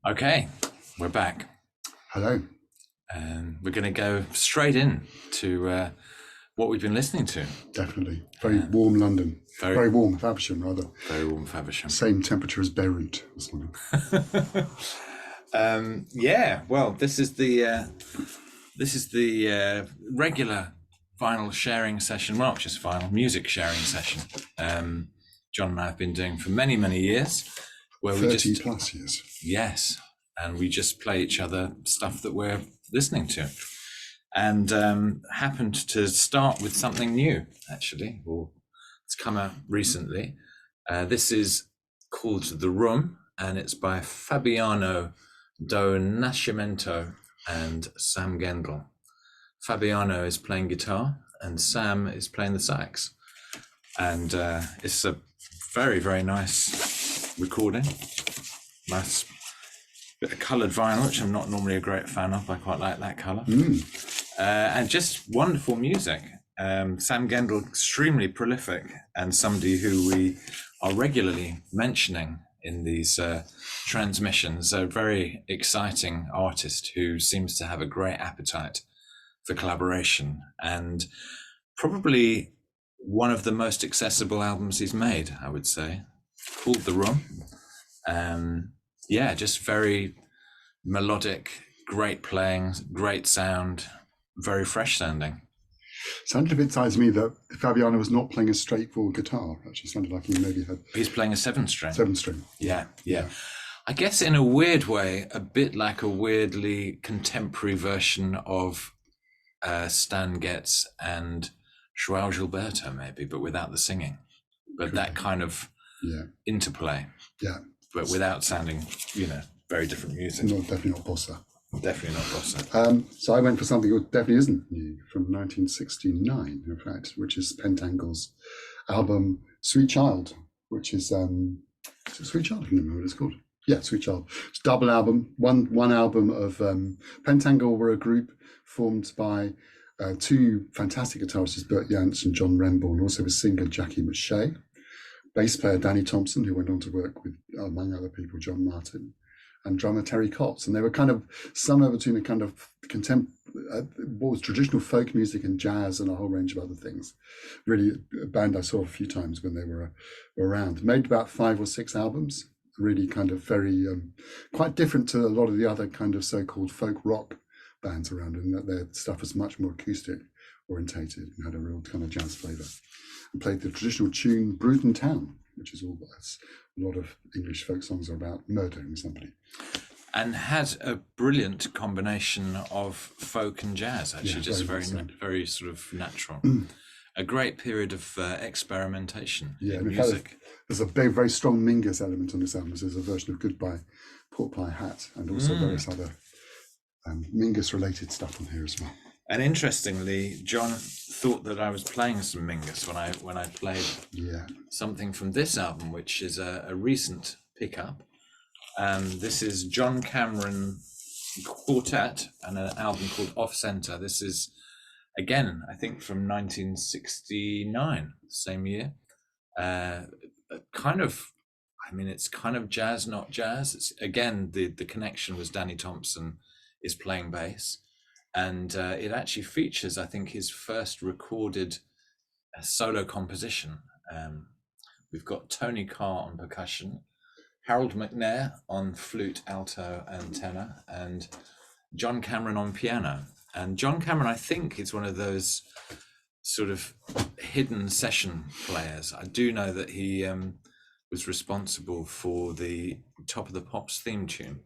Okay, we're back. Hello. And we're going to go straight in to what we've been listening to. Definitely. Very warm London. Very warm Faversham, rather. Very warm Faversham. Same temperature as Beirut or something. Yeah, well, this is the regular vinyl sharing session. Well, not just vinyl, music sharing session. John and I have been doing for many, many years. Where 30 plus years. Yes, and we just play each other stuff that we're listening to. And happened to start with something new, actually, or it's come out recently. This is called The Room, and it's by Fabiano do Nascimento and Sam Gendel. Fabiano is playing guitar, and Sam is playing the sax. And it's a very, very nice recording. Nice bit of coloured vinyl, which I'm not normally a great fan of. I quite like that colour. And just wonderful music. Sam Gendel, extremely prolific, and somebody who we are regularly mentioning in these transmissions. A very exciting artist who seems to have a great appetite for collaboration, and probably one of the most accessible albums he's made, I would say, called The Room. Yeah, just very melodic, great playing, great sound, very fresh sounding. Sounded a bit to me that Fabiano was not playing a straightforward guitar. Actually sounded like he maybe had... He's playing a 7-string. 7-string. Yeah. I guess in a weird way, a bit like a weirdly contemporary version of Stan Getz and João Gilberto, maybe, but without the singing. But that kind of interplay. Yeah. But without sounding, very different music. Definitely not bossa. Definitely not bossa. So I went for something that definitely isn't new, from 1969, in fact, which is Pentangle's album Sweet Child, which is Sweet Child? I don't remember what it's called. Yeah, Sweet Child. It's a double album, one album of Pentangle were a group formed by two fantastic guitarists, Bert Yance and John Renbourn, also with singer Jackie McShea, bass player Danny Thompson, who went on to work with, among other people, John Martin, and drummer Terry Cox. And they were kind of somewhere between a kind of what was traditional folk music and jazz and a whole range of other things. Really a band I saw a few times when they were around. Made about 5 or 6 albums, really kind of very, quite different to a lot of the other kind of so-called folk rock bands around, in that their stuff was much more acoustic orientated and had a real kind of jazz flavour. And played the traditional tune Bruton Town, which is all a lot of English folk songs are about murdering somebody. And had a brilliant combination of folk and jazz, actually, just very sort of natural. A great period of experimentation in music. Fact, there's a very, very strong Mingus element on this album. There's a version of Goodbye Pork Pie Hat, and also various other Mingus-related stuff on here as well. And interestingly, John thought that I was playing some Mingus when I played something from this album, which is a recent pickup. This is John Cameron Quartet and an album called Off Center. This is, again, I think from 1969, same year. It's kind of jazz, not jazz. It's, again, the connection was Danny Thompson is playing bass. And it actually features, I think, his first recorded solo composition. We've got Tony Carr on percussion, Harold McNair on flute, alto, and tenor, and John Cameron on piano. And John Cameron, I think, is one of those sort of hidden session players. I do know that he was responsible for the Top of the Pops theme tune.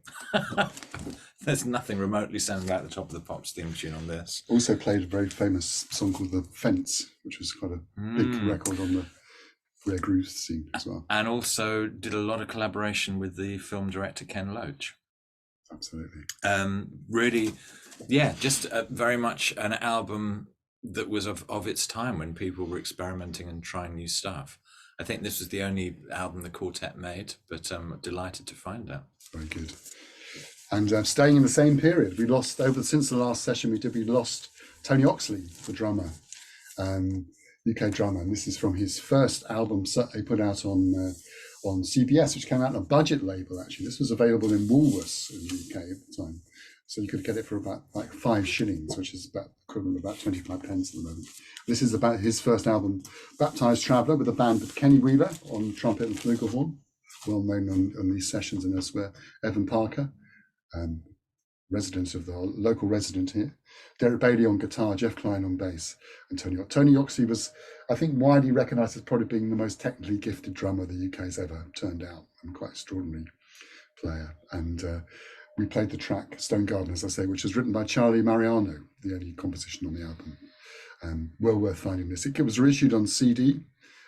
There's nothing remotely sounding like the Top of the Pops theme tune on this. Also played a very famous song called The Fence, which was quite a big record on the Rare Grooves scene as well. And also did a lot of collaboration with the film director Ken Loach. Absolutely. Really, just very much an album that was of its time, when people were experimenting and trying new stuff. I think this was the only album the quartet made, but I'm delighted to find that. Very good. And staying in the same period, since the last session we lost Tony Oxley, the drummer, UK drummer, and this is from his first album he put out on on CBS, which came out on a budget label. Actually, this was available in Woolworths in the UK at the time, so you could get it for about like 5 shillings, which is about equivalent of about 25 pence at the moment. This is about his first album, Baptized Traveller, with a band with Kenny Wheeler on trumpet and flugelhorn, well known on these sessions and elsewhere. Evan Parker, resident of the local resident here, Derek Bailey on guitar, Jeff Klein on bass, and Tony Oxley was, I think, widely recognised as probably being the most technically gifted drummer the UK's ever turned out, and quite extraordinary player. And we played the track Stone Garden, as I say, which was written by Charlie Mariano, the only composition on the album. Well worth finding this. It was reissued on CD,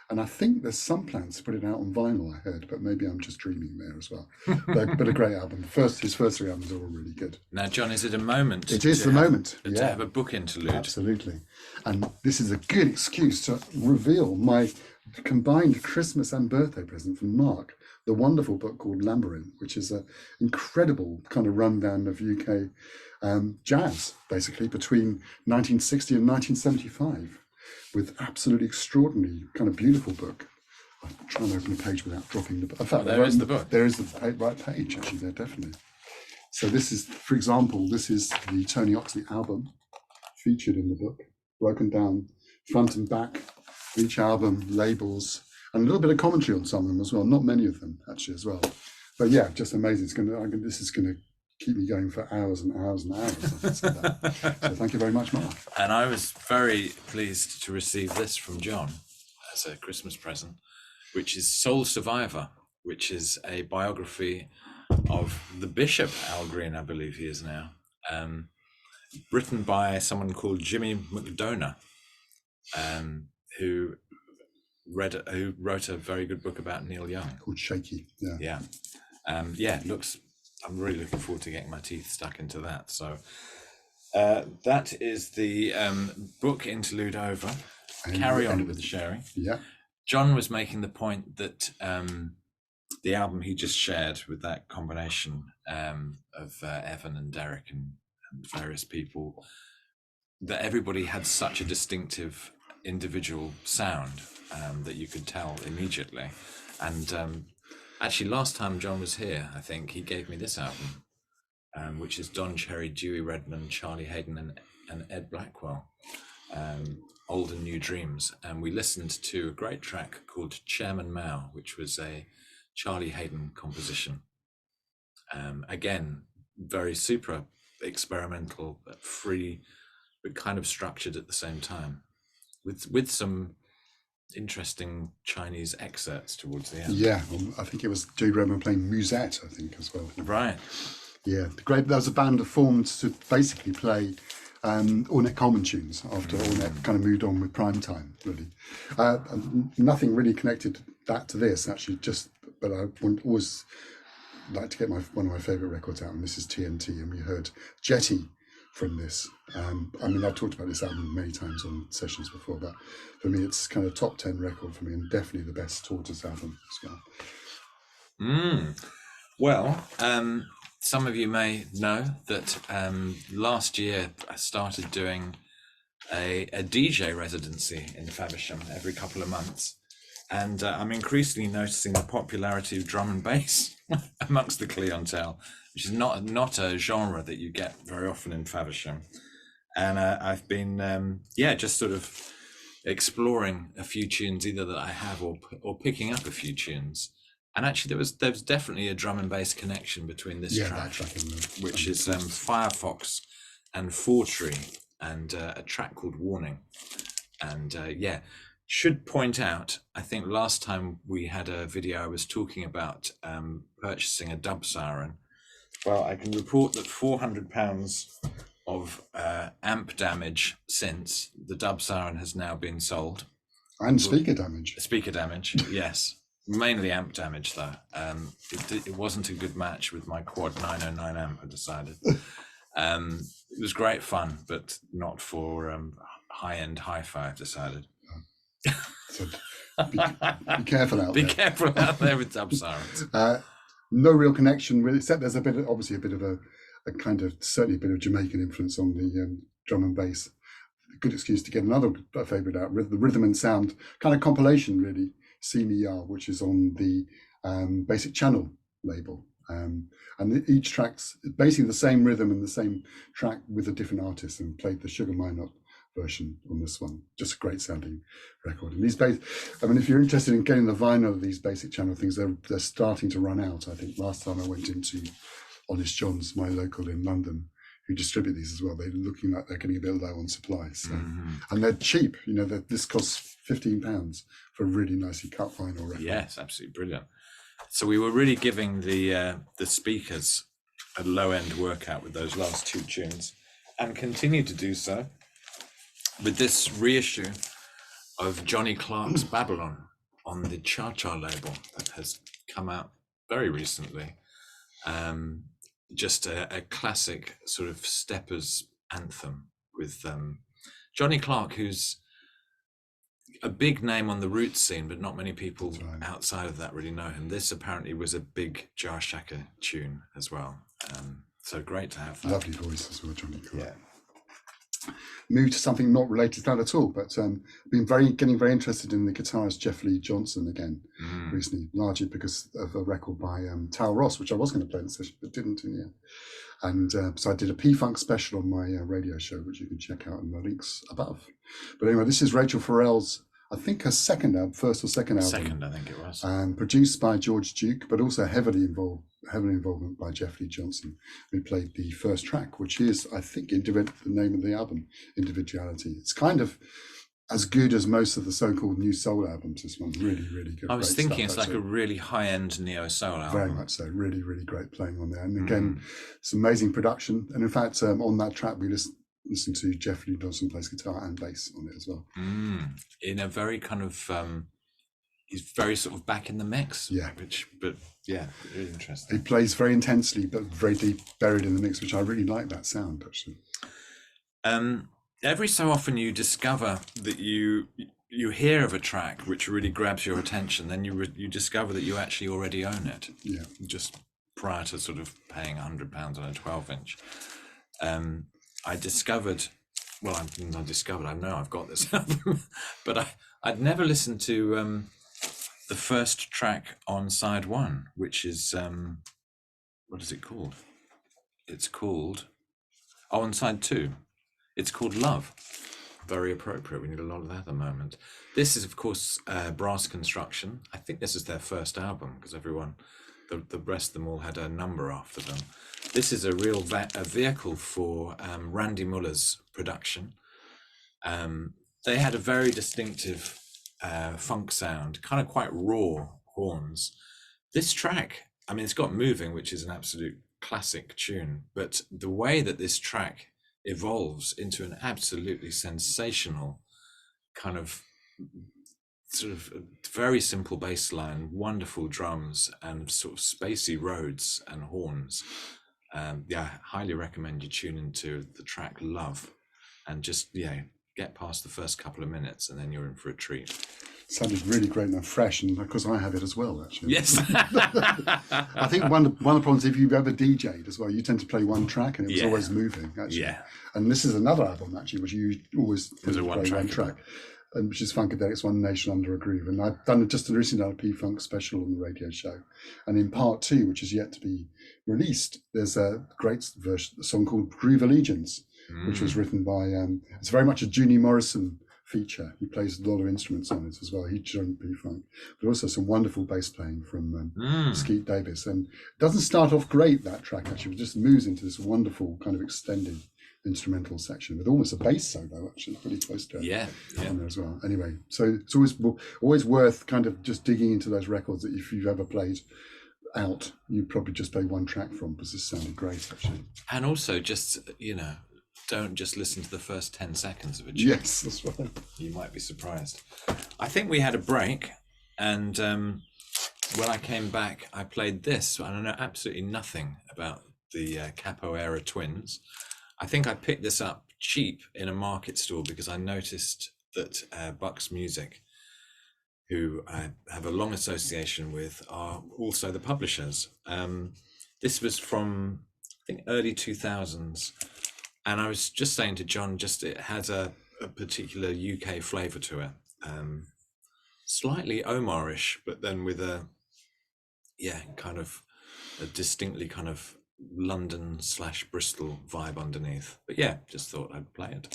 and I think there's some plans to put it out on vinyl, I heard, but maybe I'm just dreaming there as well. But a great album. His first 3 albums are all really good. Now, John, is it a moment? It is the moment. To have a book interlude. Absolutely. And this is a good excuse to reveal my combined Christmas and birthday present from Mark, the wonderful book called Labyrinth, which is an incredible kind of rundown of UK jazz, basically, between 1960 and 1975. With absolutely extraordinary, kind of beautiful book. I'm trying to open a page without dropping the book. In fact, there is the book. There is the right page, actually, there, definitely. So this is, for example, this is the Tony Oxley album featured in the book, broken down front and back, each album, labels, and a little bit of commentary on some of them as well. Not many of them, actually, as well. But yeah, just amazing. This is going to keep me going for hours and hours and hours. So thank you very much, Mark. And I was very pleased to receive this from John as a Christmas present, which is Soul Survivor, which is a biography of the Bishop Al Green, I believe he is now, written by someone called Jimmy McDonough, who wrote a very good book about Neil Young called Shaky. It looks. I'm really looking forward to getting my teeth stuck into that. So that is the book interlude over. Carry on with the sharing. Yeah. John was making the point that the album he just shared with that combination of Evan and Derek and various people, that everybody had such a distinctive individual sound that you could tell immediately. And actually, last time John was here, I think he gave me this album, which is Don Cherry, Dewey Redman, Charlie Hayden, and Ed Blackwell, Old and New Dreams. And we listened to a great track called Chairman Mao, which was a Charlie Hayden composition. Again, very super experimental, but free, but kind of structured at the same time, with some interesting Chinese excerpts towards the end. Yeah, I think it was Dewey Redman playing Musette, I think, as well. Right. Yeah, there was a band formed to basically play Ornette Coleman tunes after Ornette kind of moved on with Primetime, really. Nothing really connected that to this, actually, but I always like to get one of my favourite records out, and this is TNT, and we heard Jetty from this. I've talked about this album many times on sessions before, but for me, it's kind of top 10 record for me, and definitely the best Tortoise album as well. Well, some of you may know that last year I started doing a DJ residency in Faversham every couple of months, and I'm increasingly noticing the popularity of drum and bass amongst the clientele, which is not a genre that you get very often in Faversham. And I've been just sort of exploring a few tunes either that I have or picking up a few tunes. And actually there was definitely a drum and bass connection between this track, which is Firefox and Fortree, and a track called Warning. And should point out, I think last time we had a video I was talking about purchasing a dub siren. Well, I can report that £400 of amp damage since the dub siren has now been sold. And speaker damage. Speaker damage, yes. Mainly amp damage, though. It wasn't a good match with my quad 909 amp, I decided. It was great fun, but not for high-end hi-fi, I've decided. So be careful out there. Be careful out there with dub sirens. No real connection, really, except there's obviously a bit of a kind of, certainly a bit of Jamaican influence on the drum and bass. A good excuse to get another favourite out, the Rhythm and Sound kind of compilation, really, See Me Ya, which is on the Basic Channel label. And each track's basically the same rhythm and the same track with a different artist, and played the Sugar Minot version on this one. Just a great sounding record. And these I mean, if you're interested in getting the vinyl of these Basic Channel things, they're starting to run out. I think last time I went into Honest John's, my local in London, who distribute these as well, they're looking like they're getting a bit low on supply. So, and they're cheap. You know, this costs £15 for a really nicely cut vinyl record. Yes, absolutely brilliant. So we were really giving the speakers a low-end workout with those last two tunes, and continue to do so with this reissue of Johnny Clark's Babylon on the Cha-Cha label that has come out very recently. Just a classic sort of steppers anthem with Johnny Clark, who's a big name on the roots scene, but not many people outside of that really know him. This apparently was a big Jar Shaka tune as well. So great to have that. Lovely voice as well, Johnny Clark. Yeah. Move to something not related to that at all, but been getting very interested in the guitarist Jeff Lee Johnson again recently, largely because of a record by Tal Ross, which I was going to play in the session but didn't in the end. And so I did a P-Funk special on my radio show, which you can check out in the links above. But anyway, this is Rachel Farrell's, I think, her first or second album. Second, I think it was. Produced by George Duke, but also heavily involvement by Jeff Lee Johnson, who played the first track, which is, I think, the name of the album, Individuality. It's kind of as good as most of the so-called new soul albums. This one, really, really good. I was thinking it's like a really high-end neo-soul album. Very much so. Really, really great playing on there. And again, it's amazing production. And in fact, on that track, we listen to Jeff Lee Johnson plays guitar and bass on it as well. In a very kind of he's very sort of back in the mix. Yeah. But yeah, really interesting. He plays very intensely, but very deep buried in the mix, which I really like that sound actually. Every so often you discover that you hear of a track which really grabs your attention, then you discover that you actually already own it. Yeah. Just prior to sort of paying £100 on a 12-inch. I discovered, I know I've got this album, but I'd never listened to the first track on side one, which is, what is it called? It's called, on side two, it's called Love. Very appropriate. We need a lot of that at the moment. This is, of course, Brass Construction. I think this is their first album, because the rest of them all had a number after them. This is a real vehicle for Randy Muller's production. They had a very distinctive funk sound, kind of quite raw horns. This track, I mean, it's got Moving, which is an absolute classic tune, but the way that this track evolves into an absolutely sensational kind of sort of very simple bass line, wonderful drums, and sort of spacey Rhodes and horns. I highly recommend you tune into the track Love, and just get past the first couple of minutes, and then you're in for a treat. Sounded really great and fresh, and of course I have it as well, actually. Yes. I think one of the problems, if you've ever DJ'd as well, you tend to play one track and it was always moving, actually. Yeah. And this is another album, actually, which you always play one track. And which is Funkadelic's One Nation Under a Groove. And I've done just recently done a P-Funk special on the radio show. And in part two, which is yet to be released, there's a great version, a song called Groove Allegiance, which was written by, it's very much a Juni Morrison feature. He plays a lot of instruments on it as well. He joined P-Funk, but also some wonderful bass playing from Skeet Davis. And it doesn't start off great, that track, actually. It just moves into this wonderful kind of extended instrumental section with almost a bass solo, actually, pretty close to it on there as well. Anyway, so it's always worth kind of just digging into those records that if you've ever played out, you probably just play one track from, because this sounded great, actually. And also just, don't just listen to the first 10 seconds of a tune. Yes, that's right. You might be surprised. I think we had a break, and when I came back, I played this. I don't know absolutely nothing about the Capoeira Twins. I think I picked this up cheap in a market store because I noticed that Bucks Music, who I have a long association with, are also the publishers. This was from, I think, early 2000s. And I was just saying to John, it has a particular UK flavour to it. Slightly Omarish, but then with a yeah, kind of a distinctly kind of London/Bristol vibe underneath. But yeah, just thought I'd play it.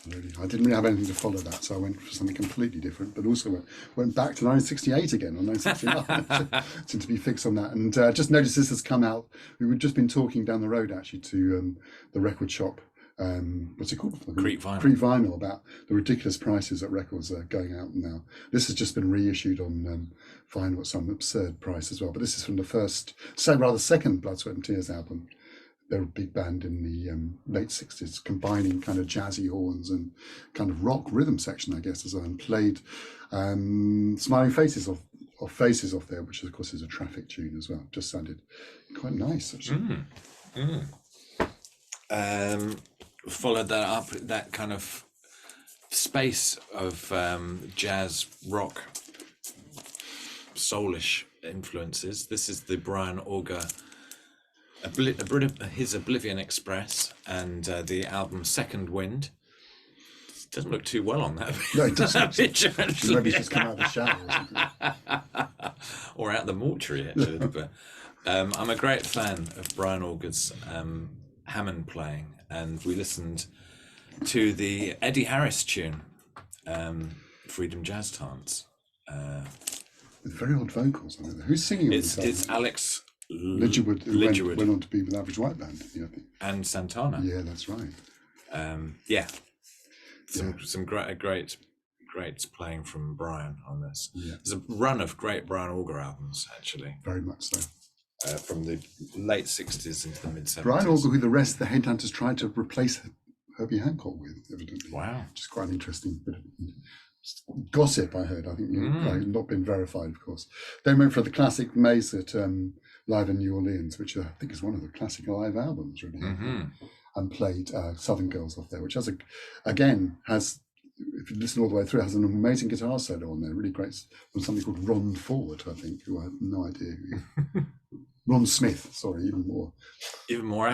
Really, I didn't really have anything to follow that, so I went for something completely different. But also went back to 1968 again, or 1969, seemed to be fixed on that. And just noticed this has come out. We've just been talking down the road actually to the record shop. What's it called? Crete Vinyl. Crete Vinyl, about the ridiculous prices that records are going out now. This has just been reissued on vinyl at some absurd price as well. But this is from the second Blood, Sweat and Tears album. They're a big band in the late 60s, combining kind of jazzy horns and kind of rock rhythm section, I guess, as well, and played Smiling Faces off there, which of course is a Traffic tune as well. Just sounded quite nice, actually. Followed that up, that kind of space of jazz, rock, soulish influences. This is the Brian Auger, his Oblivion Express, and the album Second Wind. It doesn't look too well on that. No, it doesn't. Picture, Maybe it's just come out of the shower or something. Or out the mortuary, actually. But I'm a great fan of Brian Auger's Hammond playing, and we listened to the Eddie Harris tune, Freedom Jazz Dance. With very odd vocals. I mean, who's singing? It's Alex Lidgerwood, who Lidgerwood. went on to be with Average White Band, I think. And Santana. Yeah, that's right. Some great playing from Brian on this. Yeah. There's a run of great Brian Auger albums, actually. Very much so. From the late 60s into the mid 70s. Brian Auger, who the rest of the Headhunters tried to replace Herbie Hancock with, evidently. Wow. Which is quite an interesting bit of gossip, I heard. I think not been verified, of course. They went for the classic Maze at Live in New Orleans, which I think is one of the classic live albums, really. And played Southern Girls off there, which has, if you listen all the way through, it has an amazing guitar solo on there, really great, from somebody called Ron Ford, I think, who I have no idea who. Ron Smith, sorry, even more average. Even more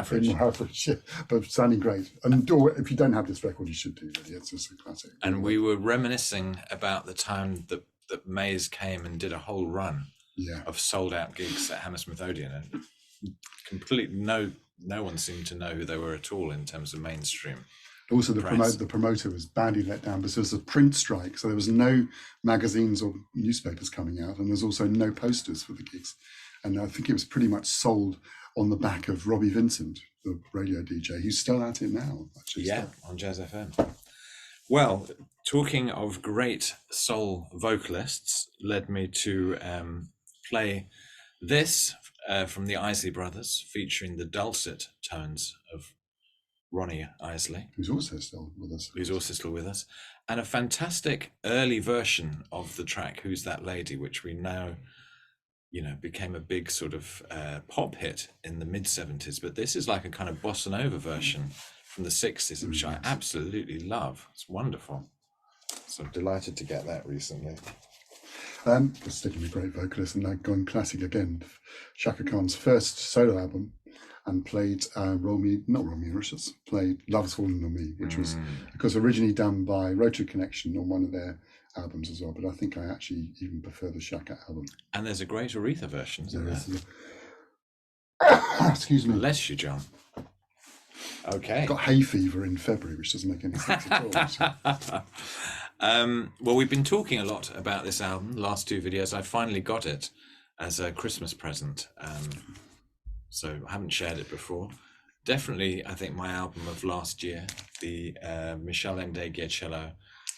average, yeah, but sounding great. And if you don't have this record, you should do, really. It's just a classic. And we were reminiscing about the time that Maze came and did a whole run of sold out gigs at Hammersmith Odeon, and completely no one seemed to know who they were at all in terms of mainstream. Also, the promoter was badly let down because there was a print strike, so there was no magazines or newspapers coming out, and there's also no posters for the gigs. And I think it was pretty much sold on the back of Robbie Vincent, the radio DJ, who's still at it now, actually. Yeah, on Jazz FM. Well, talking of great soul vocalists led me to play this from the Isley Brothers, featuring the dulcet tones of Ronnie Isley, who's also still with us. And a fantastic early version of the track Who's That Lady, which we now, became a big sort of pop hit in the mid 70s. But this is like a kind of bossa nova version from the 60s, which I absolutely love. It's wonderful. So I'm delighted to get that recently. Just sticking with great vocalists, and like going classic again, Shaka Khan's first solo album, and played played Love's Fallen on Me, which was, of course, originally done by Rotary Connection on one of their albums as well, but I think I actually even prefer the Shaka album. And there's a great Aretha version, isn't there? Excuse me. Bless you, John. Okay. Got hay fever in February, which doesn't make any sense at all. Well, we've been talking a lot about this album, the last two videos. I finally got it as a Christmas present. So I haven't shared it before. Definitely, I think my album of last year, the Michel Ndegecello,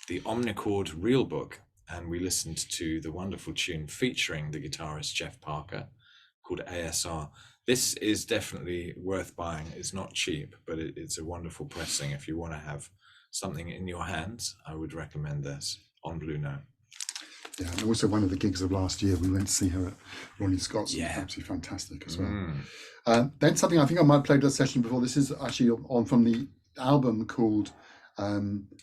the Omnichord Real Book, and we listened to the wonderful tune featuring the guitarist Jeff Parker called ASR. This is definitely worth buying. It's not cheap, but it's a wonderful pressing. If you want to have something in your hands, I would recommend this on Blue Note. Yeah, and also one of the gigs of last year, we went to see her at Ronnie Scott's. Yeah, absolutely fantastic as well. Then something I think I might have played a session before. This is actually on from the album called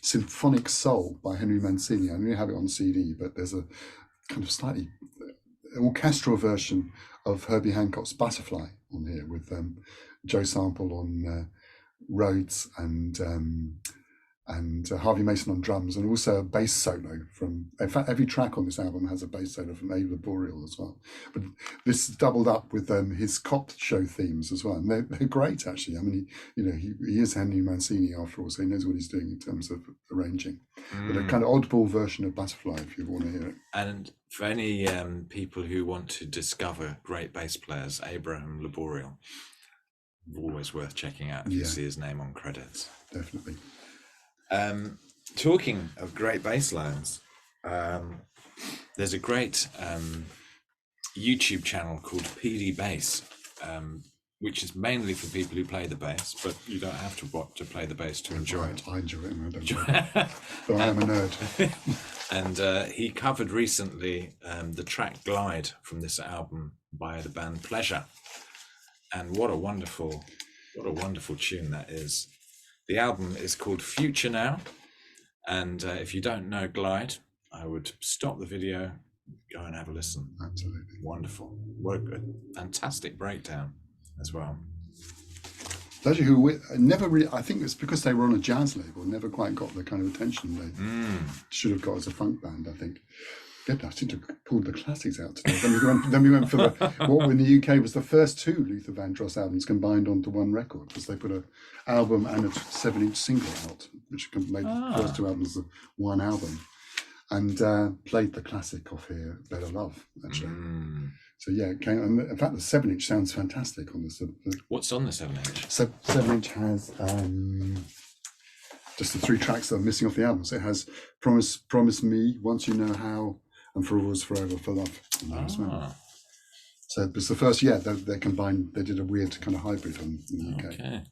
Symphonic Soul by Henry Mancini. I don't have it on CD, but there's a kind of slightly orchestral version of Herbie Hancock's Butterfly on here with Joe Sample on Rhodes and and Harvey Mason on drums, and also a bass solo from. In fact, every track on this album has a bass solo from Ava Boreal as well. But this doubled up with his cop show themes as well, and they're great actually. I mean, he is Henry Mancini after all, so he knows what he's doing in terms of arranging. But a kind of oddball version of Butterfly, if you want to hear it. And for any people who want to discover great bass players, Abraham Laboriel, always worth checking out if you see his name on credits. Definitely. Talking of great bass lines, there's a great YouTube channel called PD Bass, which is mainly for people who play the bass, but you don't have to play the bass to enjoy it. I enjoy it, and I don't enjoy it. But I am a nerd. And he covered recently the track Glide from this album by the band Pleasure. And what a wonderful tune that is. The album is called Future Now. And if you don't know Glide, I would stop the video, go and have a listen. Absolutely. Wonderful. What a fantastic breakdown as well. Pleasure, who never really, I think it's because they were on a jazz label, never quite got the kind of attention they should have got as a funk band, I think. Good, I seem to have pulled the classics out today. Then we went for what in the UK was the first two Luther Vandross albums combined onto one record, because they put an album and a 7-inch single out, which made the first two albums of one album, and played the classic off here, Better Love, actually. So yeah, it came, and in fact the 7-inch sounds fantastic on this. What's on the 7-inch? So 7-inch has just the 3 tracks that are missing off the album. So it has Promise Me, Once You Know How, and For Always Forever for Love. So it was the first, they combined, they did a weird kind of hybrid in the UK. Okay.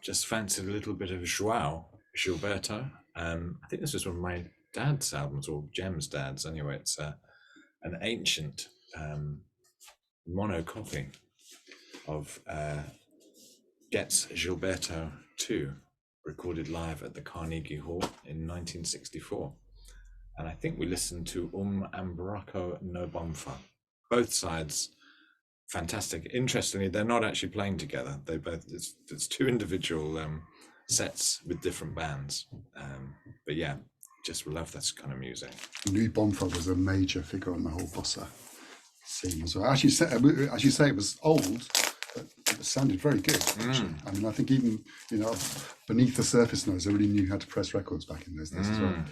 Just fancied a little bit of João Gilberto. I think this was one of my dad's albums, or Jem's dad's anyway. It's an ancient mono copy of Gets Gilberto 2, recorded live at the Carnegie Hall in 1964. And I think we listened to Ambraco no Bomfa. Both sides fantastic. Interestingly, they're not actually playing together. They both, it's 2 individual sets with different bands. But yeah, just love this kind of music. Louis Bonfa was a major figure on the whole bossa scene as well. As you say, it was old, but it sounded very good. Actually. I mean, I think even beneath the surface noise, they really knew how to press records back in those days as well.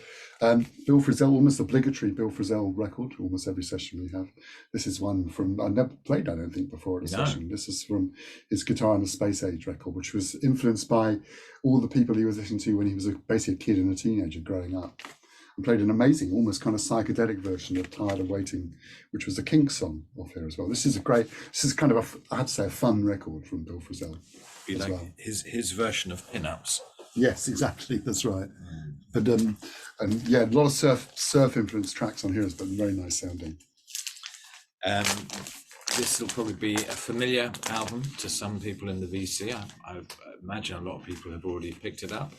Bill Frisell, almost obligatory Bill Frisell record, almost every session we have. This is one from, I never played, I don't think, before at a session. This is from his Guitar in the Space Age record, which was influenced by all the people he was listening to when he was basically a kid and a teenager growing up. And played an amazing, almost kind of psychedelic version of Tired of Waiting, which was a Kinks song off here as well. This is kind of I have to say, a fun record from Bill Frisell as like well. His version of Pin-Ups. Yes, exactly. That's right. But a lot of surf influenced tracks on here, but very nice sounding. This will probably be a familiar album to some people in the VC. I imagine a lot of people have already picked it up.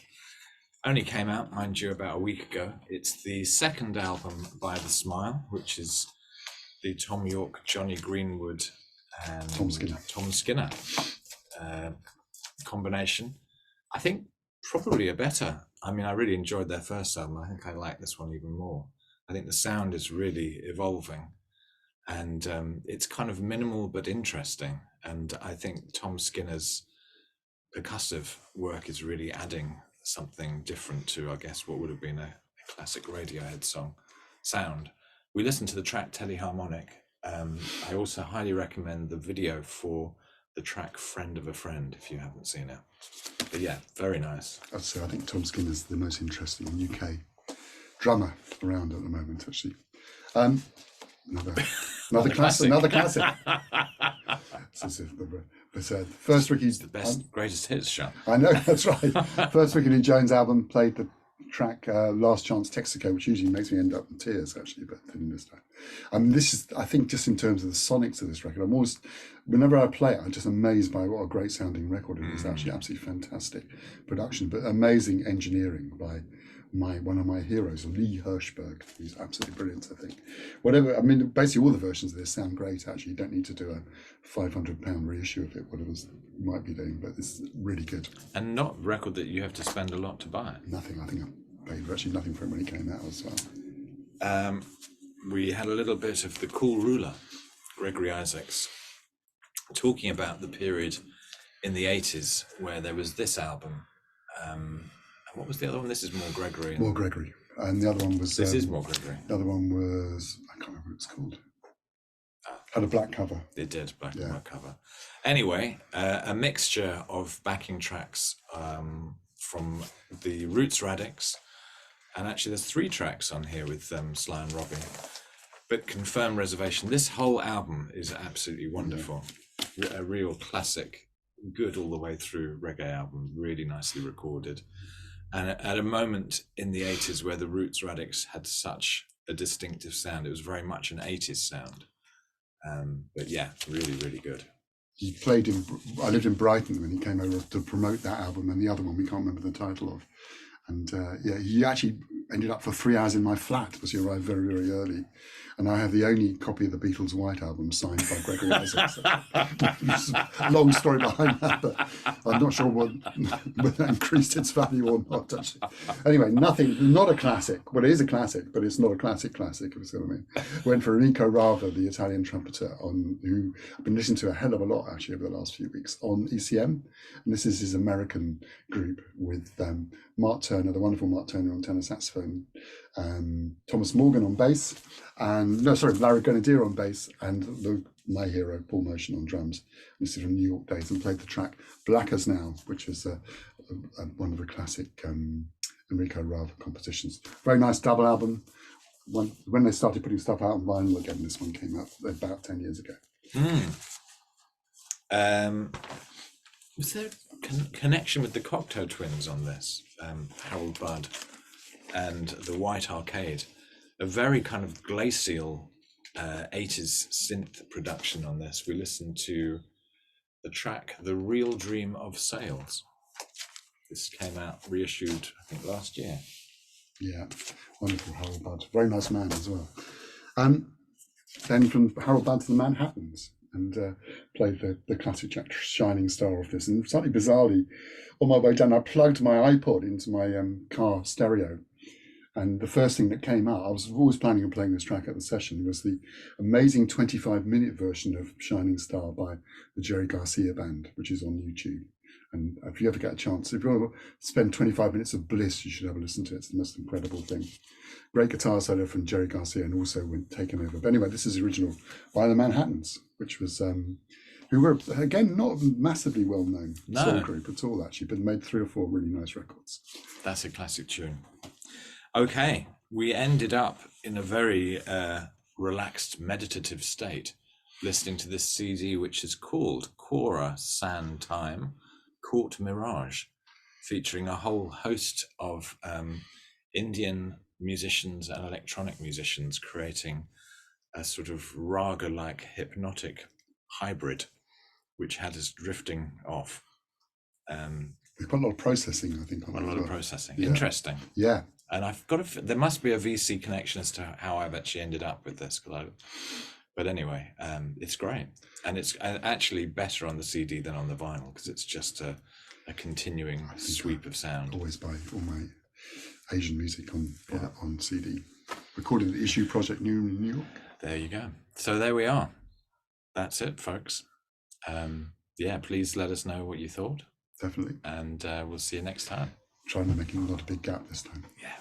Only came out, mind you, about a week ago. It's the second album by The Smile, which is the Tom York, Johnny Greenwood, and Tom Skinner combination. I think probably a better. I mean, I really enjoyed their first album. I think I like this one even more. I think the sound is really evolving, and it's kind of minimal but interesting. And I think Tom Skinner's percussive work is really adding something different to, I guess, what would have been a classic Radiohead song sound. We listened to the track Teleharmonic. I also highly recommend the video for the track Friend of a Friend, if you haven't seen it. But yeah, very nice. I'd say I think Tom Skinner's the most interesting UK drummer around at the moment, actually. Another classic. First Ricky's the best, greatest hits, Sean. I know, that's right. First Ricky Lee Jones album, played the track Last Chance Texaco, which usually makes me end up in tears, actually, but didn't this time. This is, I think, just in terms of the sonics of this record, I'm always, whenever I play it, I'm just amazed by what a great sounding record it is. Actually, absolutely fantastic production, but amazing engineering by one of my heroes, Lee Hirschberg, who's absolutely brilliant, I think. Whatever, I mean, basically all the versions of this sound great, actually. You don't need to do a £500 reissue of it, whatever you might be doing, but it's really good. And not a record that you have to spend a lot to buy. Nothing, I think I paid virtually nothing for it when it came out as well. We had a little bit of the Cool Ruler, Gregory Isaacs, talking about the period in the 80s where there was this album. What was the other one? This is more Gregory. More Gregory. And the other one was... This is more Gregory. The other one was... I can't remember what it's called. Had a black cover. It did, black and white cover. Anyway, a mixture of backing tracks from the Roots Radics. And actually there's 3 tracks on here with Sly and Robbie. But Confirmed Reservation, this whole album is absolutely wonderful. A real classic, good all the way through reggae album, really nicely recorded. And at a moment in the 80s where the Roots Radics had such a distinctive sound, it was very much an 80s sound. But yeah, really, really good. He played I lived in Brighton when he came over to promote that album, and the other one we can't remember the title of. And he actually ended up for 3 hours in my flat because he arrived very, very early. And I have the only copy of the Beatles' White Album signed by Gregory Isaacs. Long story behind that, but I'm not sure whether that increased its value or not, actually. Anyway, not a classic. Well, it is a classic, but it's not a classic, if you see what I mean. Went for Enrico Rava, the Italian trumpeter, who I've been listening to a hell of a lot, actually, over the last few weeks, on ECM. And this is his American group with Mark Turner, the wonderful Mark Turner on tenor saxophone, Thomas Morgan on bass, Larry Grenadier on bass, and my hero, Paul Motion on drums. This is from New York days, and played the track Black As Now, which is one of the classic Enrico Rava compositions. Very nice double album. When they started putting stuff out on vinyl again, this one came out about 10 years ago. Was there a connection with the Cocteau Twins on this? Harold Budd and the White Arcade, a very kind of glacial 80s synth production on this. We listened to the track The Real Dream of Sales. This came out reissued, I think, last year. Yeah, wonderful Harold Budd. Very nice man as well. Then from Harold Budd to the Manhattans, and played the classic track Shining Star of this. And slightly bizarrely, on my way down, I plugged my iPod into my car stereo. And the first thing that came out, I was always planning on playing this track at the session, was the amazing 25-minute version of Shining Star by the Jerry Garcia Band, which is on YouTube. And if you ever get a chance, if you want to spend 25 minutes of bliss, you should have a listen to it. It's the most incredible thing. Great guitar solo from Jerry Garcia, and also when taken over. But anyway, this is original by the Manhattans, which was, who were, again, not a massively well-known soul group at all, actually, but made 3 or 4 really nice records. That's a classic tune. Okay, we ended up in a very relaxed, meditative state, listening to this CD, which is called Cora San Time, Court Mirage, featuring a whole host of Indian musicians and electronic musicians creating a sort of raga-like hypnotic hybrid, which had us drifting off. We've got a lot of processing, I think. A lot of processing. Yeah. Interesting. Yeah. And I've got there must be a VC connection as to how I've actually ended up with this. But anyway, it's great. And it's actually better on the CD than on the vinyl, because it's just a continuing sweep of sound. Always buy all my Asian music on CD. Recorded at the Issue Project in New York. There you go. So there we are. That's it, folks. Please let us know what you thought. Definitely. And we'll see you next time. Trying to make it not a big gap this time. Yeah.